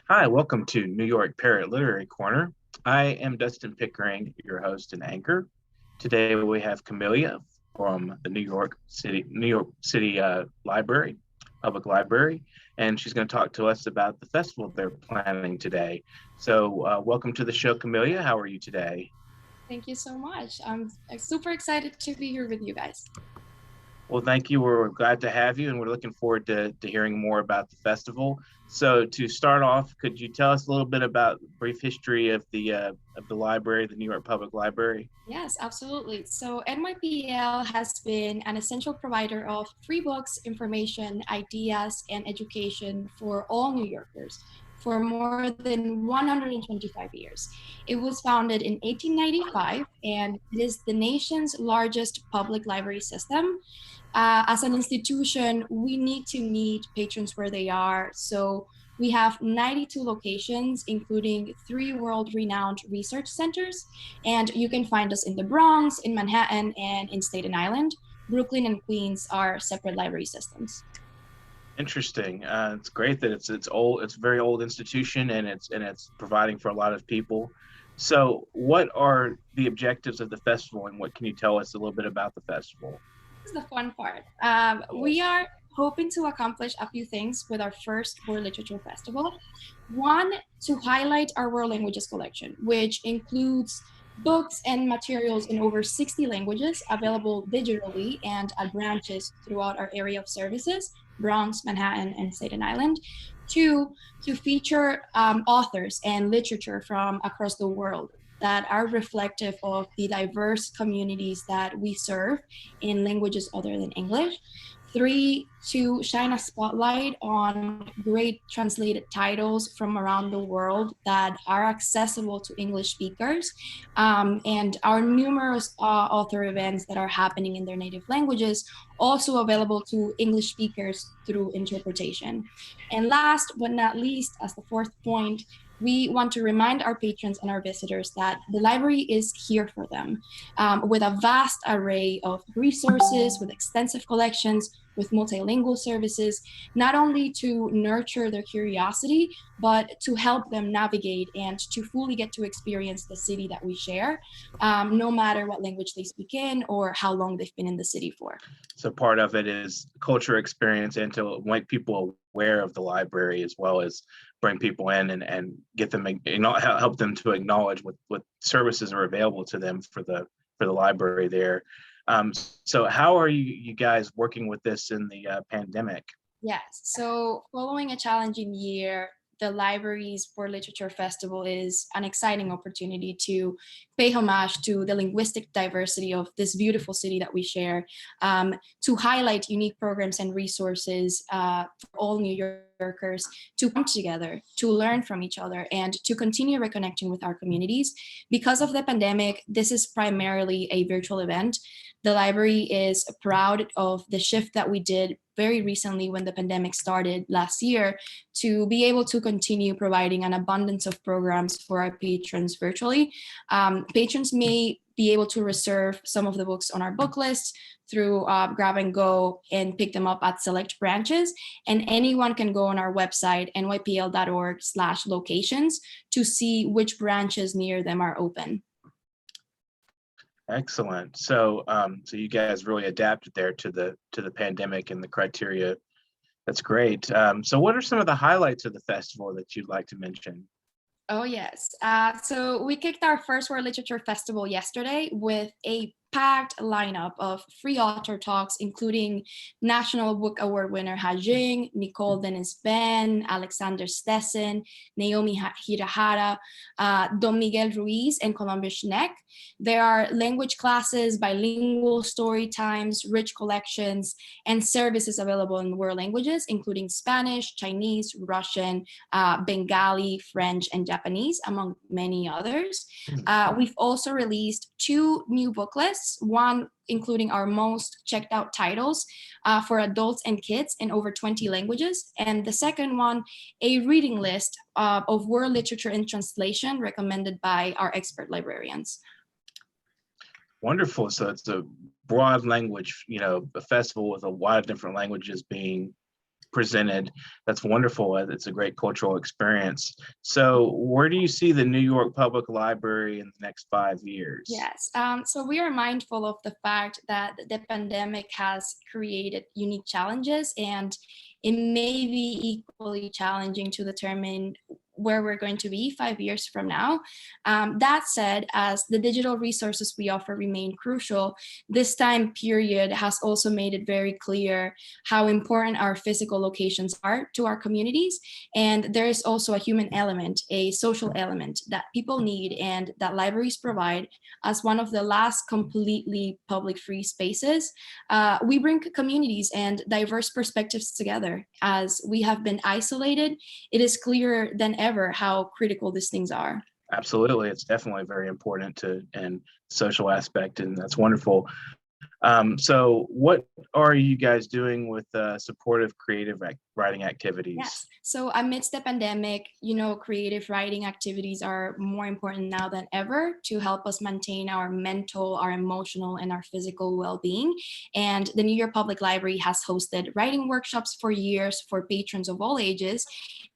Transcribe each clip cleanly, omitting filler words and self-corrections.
Hi, welcome to New York Parrot Literary Corner. I am Dustin Pickering, your host and anchor. Today we have Camila from the New York City Library, Public Library, and she's going to talk to us about the festival they're planning today. So, welcome to the show, Camila. How are you today? Thank you so much. I'm super excited to be here with you guys. Well, thank you. We're glad to have you, and we're looking forward to hearing more about the festival. So, to start off, could you tell us a little bit about the brief history of the library, the New York Public Library? Yes, absolutely. So NYPL has been an essential provider of free books, information, ideas, and education for all New Yorkers for more than 125 years. It was founded in 1895 and it is the nation's largest public library system. As an institution, we need to meet patrons where they are. So we have 92 locations, including three world renowned research centers. And you can find us in the Bronx, in Manhattan, and in Staten Island. Brooklyn and Queens are separate library systems. Interesting. It's great that it's old. It's a very old institution, and it's providing for a lot of people. So, what are the objectives of the festival, and what can you tell us a little bit about the festival? This is the fun part. We Yes. are hoping to accomplish a few things with our first World Literature Festival. One, to highlight our world languages collection, which includes books and materials in over 60 languages available digitally and at branches throughout our area of services, Bronx, Manhattan, and Staten Island. Two, to feature authors and literature from across the world that are reflective of the diverse communities that we serve in languages other than English. Three, to shine a spotlight on great translated titles from around the world that are accessible to English speakers, and our numerous author events that are happening in their native languages, also available to English speakers through interpretation. And last but not least, as the fourth point, we want to remind our patrons and our visitors that the library is here for them, with a vast array of resources, with extensive collections, with multilingual services, not only to nurture their curiosity, but to help them navigate and to fully get to experience the city that we share, no matter what language they speak in or how long they've been in the city for. So, part of it is culture experience and to make people aware of the library as well as bring people in and get them, help them to acknowledge what services are available to them for the library there. So, how are you guys working with this in the pandemic? Yes. So, following a challenging year, the library's World Literature Festival is an exciting opportunity to pay homage to the linguistic diversity of this beautiful city that we share, to highlight unique programs and resources for all New Yorkers to come together, to learn from each other, and to continue reconnecting with our communities. Because of the pandemic, this is primarily a virtual event. The library is proud of the shift that we did very recently when the pandemic started last year to be able to continue providing an abundance of programs for our patrons virtually. Patrons may be able to reserve some of the books on our book list through grab and go and pick them up at select branches. And anyone can go on our website, nypl.org/locations, to see which branches near them are open. Excellent. So you guys really adapted there to the pandemic and the criteria. That's great. So, what are some of the highlights of the festival that you'd like to mention? Oh, yes. So we kicked our first World Literature Festival yesterday with a packed lineup of free author talks, including National Book Award winner Ha Jing, Nicole Dennis Ben, Alexander Stessen, Naomi Hirahara, Don Miguel Ruiz, and Columbia Schneck. There are language classes, bilingual story times, rich collections, and services available in world languages, including Spanish, Chinese, Russian, Bengali, French, and Japanese, among many others. We've also released two new book lists, one including our most checked out titles for adults and kids in over 20 languages, and the second one, a reading list of world literature in translation recommended by our expert librarians. Wonderful. So it's a broad language, a festival with a lot of different languages being presented. That's wonderful. It's a great cultural experience. So where do you see the New York Public Library in the next 5 years? Yes, so we are mindful of the fact that the pandemic has created unique challenges, and it may be equally challenging to determine where we're going to be 5 years from now. That said, as the digital resources we offer remain crucial, this time period has also made it very clear how important our physical locations are to our communities. And there is also a human element, a social element that people need and that libraries provide as one of the last completely public free spaces. We bring communities and diverse perspectives together. As we have been isolated, it is clearer than ever how critical these things are. Absolutely. It's definitely very important and social aspect, and that's wonderful. So what are you guys doing with supportive creative writing activities? Yes. So amidst the pandemic, creative writing activities are more important now than ever to help us maintain our mental, our emotional, and our physical well-being. And the New York Public Library has hosted writing workshops for years for patrons of all ages.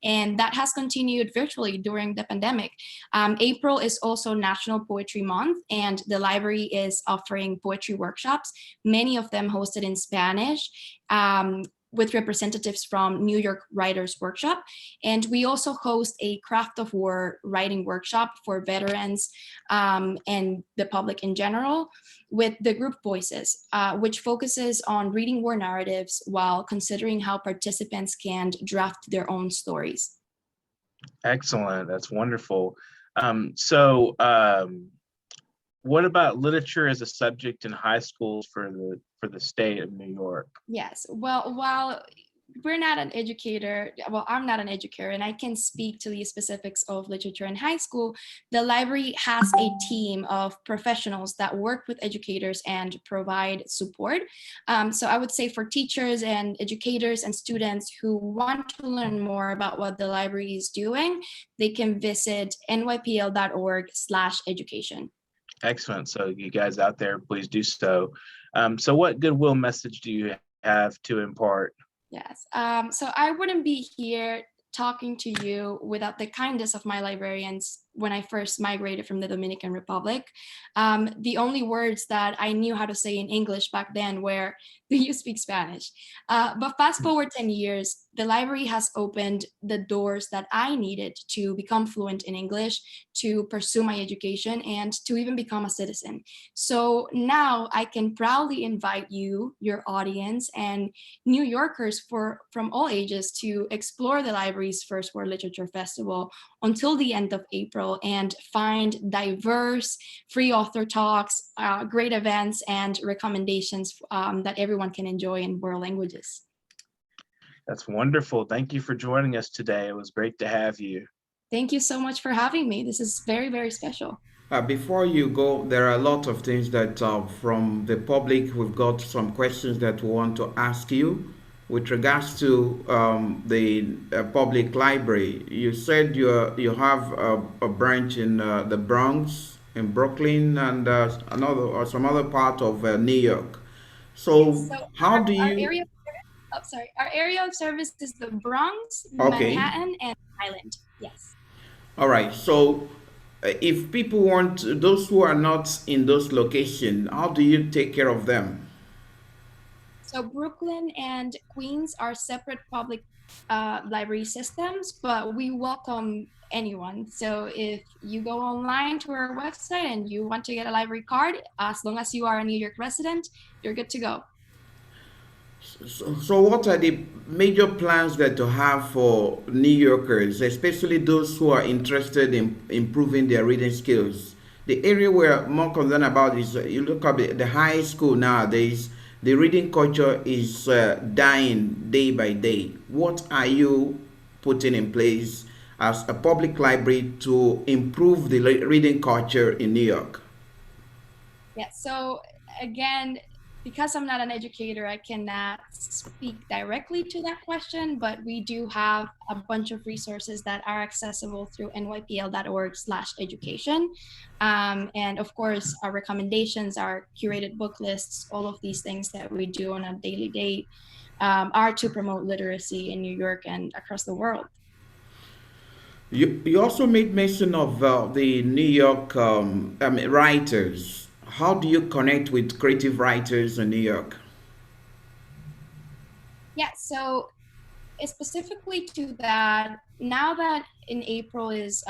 And that has continued virtually during the pandemic. April is also National Poetry Month, and the library is offering poetry workshops, many of them hosted in Spanish, with representatives from New York Writers Workshop. And we also host a craft of war writing workshop for veterans and the public in general with the group Voices, which focuses on reading war narratives while considering how participants can draft their own stories. Excellent. That's wonderful. What about literature as a subject in high schools for the state of New York? Yes. Well, while we're not an educator, well, I'm not an educator, and I can speak to the specifics of literature in high school. The library has a team of professionals that work with educators and provide support. So I would say for teachers and educators and students who want to learn more about what the library is doing, they can visit nypl.org/education. Excellent. So you guys out there, please do so. So what goodwill message do you have to impart? Yes. So I wouldn't be here talking to you without the kindness of my librarians when I first migrated from the Dominican Republic. The only words that I knew how to say in English back then were, "Do you speak Spanish?" But fast forward 10 years, the library has opened the doors that I needed to become fluent in English, to pursue my education, and to even become a citizen. So now I can proudly invite you, your audience, and New Yorkers from all ages to explore the library's First World Literature Festival until the end of April and find diverse free author talks, great events, and recommendations that everyone can enjoy in world languages. That's wonderful. Thank you for joining us today. It was great to have you. Thank you so much for having me. This is very, very special. Before you go, there are a lot of things that from the public, we've got some questions that we want to ask you with regards to the public library. You said you have a branch in the Bronx, in Brooklyn, and another or some other part of New York. So how do you? Our area of service is the Bronx, Okay. Manhattan, and Island. Yes. All right. So if people want, those who are not in those locations, how do you take care of them? So Brooklyn and Queens are separate public library systems, but we welcome anyone. So if you go online to our website and you want to get a library card, as long as you are a New York resident, you're good to go. So what are the major plans that you have for New Yorkers, especially those who are interested in improving their reading skills? The area we're more concerned about is you look at the high school nowadays, the reading culture is dying day by day. What are you putting in place as a public library to improve the reading culture in New York? Yeah, so again, because I'm not an educator, I cannot speak directly to that question, but we do have a bunch of resources that are accessible through nypl.org/education. And of course, our recommendations, our curated book lists, all of these things that we do on a daily are to promote literacy in New York and across the world. You also made mention of the New York writers. How do you connect with creative writers in New York? Yeah, so specifically to that, now that in April is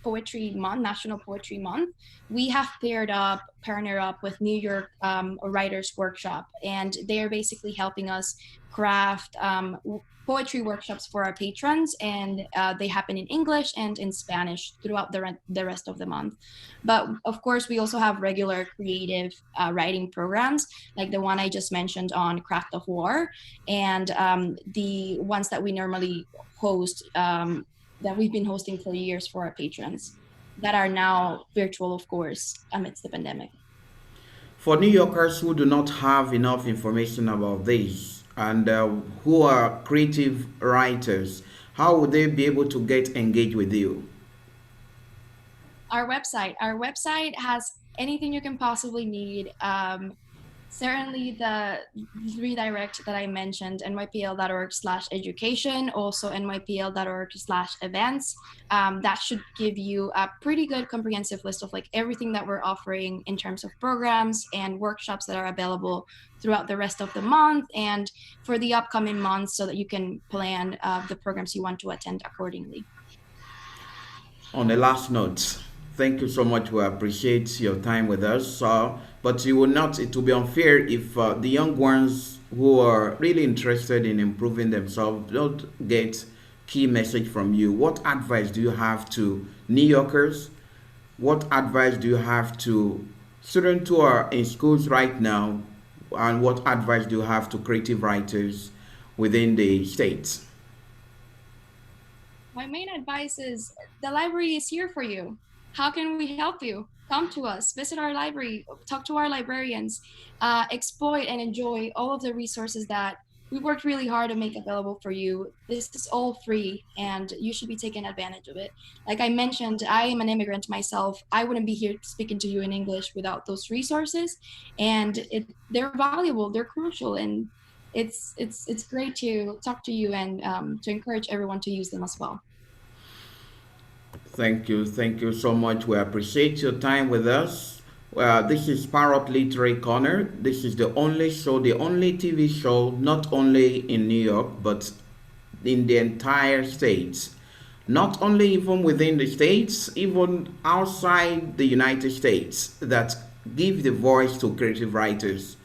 Poetry Month, National Poetry Month, we have partnered up with New York Writers Workshop, and they are basically helping us craft poetry workshops for our patrons, and they happen in English and in Spanish throughout the rest of the month. But of course, we also have regular creative writing programs, like the one I just mentioned on Craft of War, and the ones that we normally host, that we've been hosting for years for our patrons, that are now virtual, of course, amidst the pandemic. For New Yorkers who do not have enough information about this and who are creative writers, how would they be able to get engaged with you? Our website has anything you can possibly need. Certainly the redirect that I mentioned, nypl.org/education, also nypl.org/events. That should give you a pretty good comprehensive list of like everything that we're offering in terms of programs and workshops that are available throughout the rest of the month and for the upcoming months, so that you can plan the programs you want to attend accordingly. On the last note, thank you so much. We appreciate your time with us. But you will not, it will be unfair if the young ones who are really interested in improving themselves don't get key message from you. What advice do you have to New Yorkers? What advice do you have to students who are in schools right now? And what advice do you have to creative writers within the states? My main advice is the library is here for you. How can we help you? Come to us, visit our library, talk to our librarians, exploit and enjoy all of the resources that we worked really hard to make available for you. This is all free and you should be taking advantage of it. Like I mentioned, I am an immigrant myself. I wouldn't be here speaking to you in English without those resources, and they're valuable, they're crucial, and it's great to talk to you and to encourage everyone to use them as well. Thank you so much. We appreciate your time with us. This is Parrot Literary Corner. This is the only show, the only TV show, not only in New York, but in the entire states. Not only even within the states, even outside the United States, that give the voice to creative writers.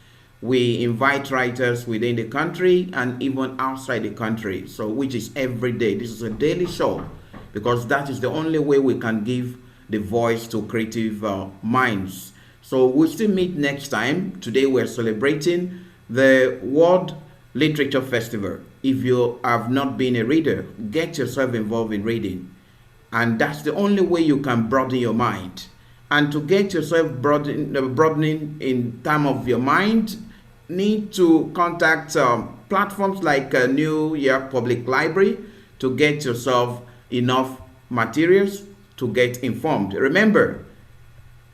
We invite writers within the country and even outside the country, so which is every day. This is a daily show, because that is the only way we can give the voice to creative minds. So we'll still meet next time. Today we're celebrating the World Literature Festival. If you have not been a reader, get yourself involved in reading. And that's the only way you can broaden your mind. And to get yourself broadening in terms of your mind, need to contact platforms like New York Public Library to get yourself enough materials to get informed. Remember,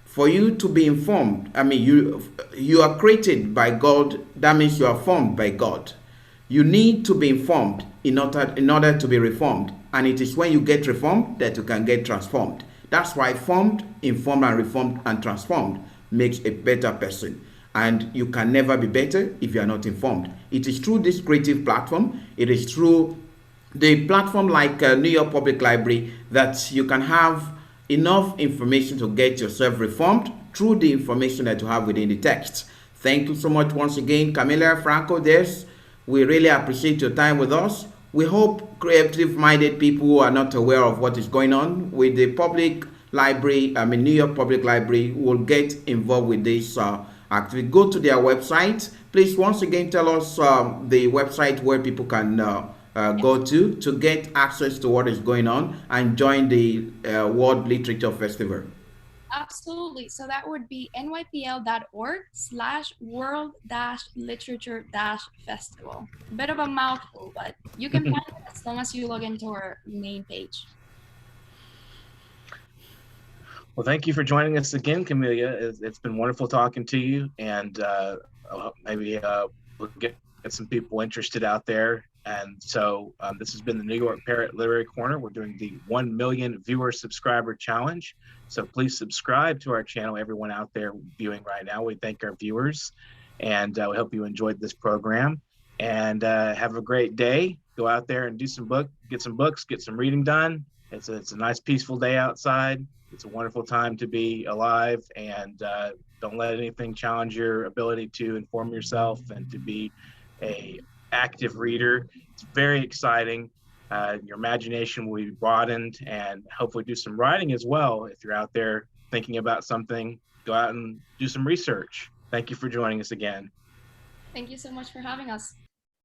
for you to be informed, I mean, you are created by God. That means you are formed by God. You need to be informed in order to be reformed. And it is when you get reformed that you can get transformed. That's why formed, informed, and reformed and transformed makes a better person. And you can never be better if you are not informed. It is through this creative platform, it is through the platform like New York Public Library that you can have enough information to get yourself reformed through the information that you have within the text. Thank you so much once again, Camila, Franco, Diaz. We really appreciate your time with us. We hope creative-minded people who are not aware of what is going on with the public library, New York Public Library, will get involved with this activity. Go to their website. Please, once again, tell us the website where people can go to get access to what is going on and join the World Literature Festival. Absolutely. So that would be nypl.org/world-literature-festival. Bit of a mouthful, but you can find it as long as you log into our main page. Well, thank you for joining us again, Camila. It's been wonderful talking to you, and maybe we'll get get some people interested out there. And so this has been the New York Parrot Literary Corner. We're doing the 1 million viewer subscriber challenge. So please subscribe to our channel, everyone out there viewing right now. We thank our viewers, and we hope you enjoyed this program. And have a great day. Go out there and get some books, get some reading done. It's a nice peaceful day outside. It's a wonderful time to be alive, and don't let anything challenge your ability to inform yourself and to be a active reader. It's very exciting. Your imagination will be broadened, and hopefully do some writing as well. If you're out there thinking about something, go out and do some research. Thank you for joining us again. Thank you so much for having us.